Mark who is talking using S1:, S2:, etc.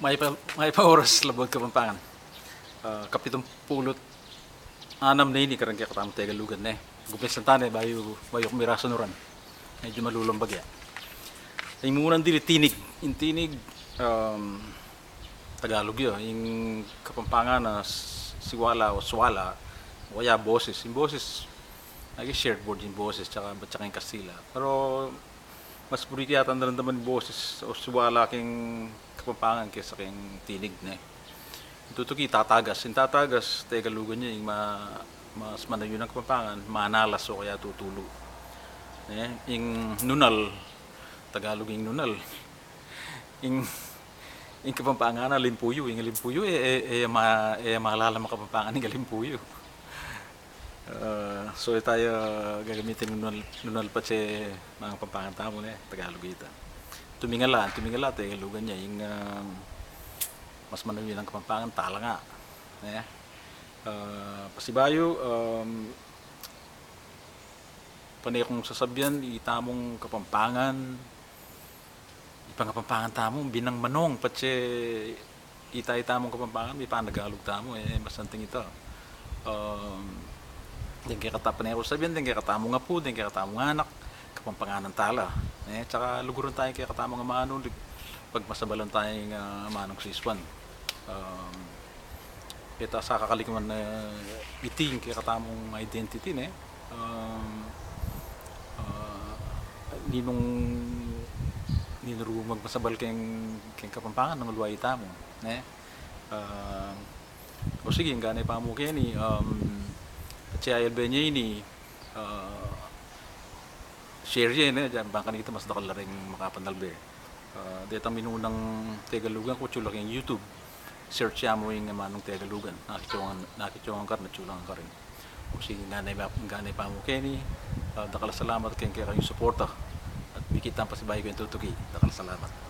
S1: may pa oras labod Kapampangan. Kapitong pulot anam na ini karang kaya katamo Tegalugan na eh. Gupes ng tane bayo kumiraso nuran. Medyo malulumbag ya. Ay munang dili tinig, yung tinig Tagalog yun, yung Kapampangan na siwala o swala, o kaya boses. Yung boses, nag-shared board yung boses, tsaka yung Kastila. Pero mas puriti yata ang naman yung boses o siwala king Kapampangan kaysa king tinig na eh. Tutuki, tatagas. Yung tatagas, Tegalugan niya, yung mas manayo ng Kapampangan, manalas o kaya tutulo. Eh, yung nunal, Tagalog yung nunal. Yung Kapampangan na limpuyo, yung limpuyo, maalala mo Kapampangan yung limpuyo. So tayo gagamitin nunal pa siya mga Kapampangan tamo na Tagalog ito. Tumingala, Tagalugan niya, yung mas manayo ng Kapampangan, tala nga. Pasibayo, panay kong sasabyan, itamong Kapampangan, ipangapampangan tamo, binang manong, patse itamong Kapampangan, may panagalog tamo, basanting ito. Din kaya panay ko sabihan, din kaya katamo nga po, din kaya katamo nga anak, Kapampangan ng tala. Tsaka luguran tayo kaya katamo nga manong, pag masabalan tayo nga manong siswan. Kita sa kakalikuman na iting kaya katamong identity ne ninong magmasabal kayong Kapampangan ng ulway tamo ne o sige ganay pa mo kaya ni at siya ayal ba niya ini share yan dyan bangka nito mas nakala rin makapandalbe dito minunang Tegalugan ko chula kayong YouTube search ya mo yung manong Tegalugan nakitsuangan ka na chulang ka rin o sige ganay pa mo kaya ni dakala salamat kayong kayong suporta at bikit ang pasibay ko yung tutuki dakala salamat.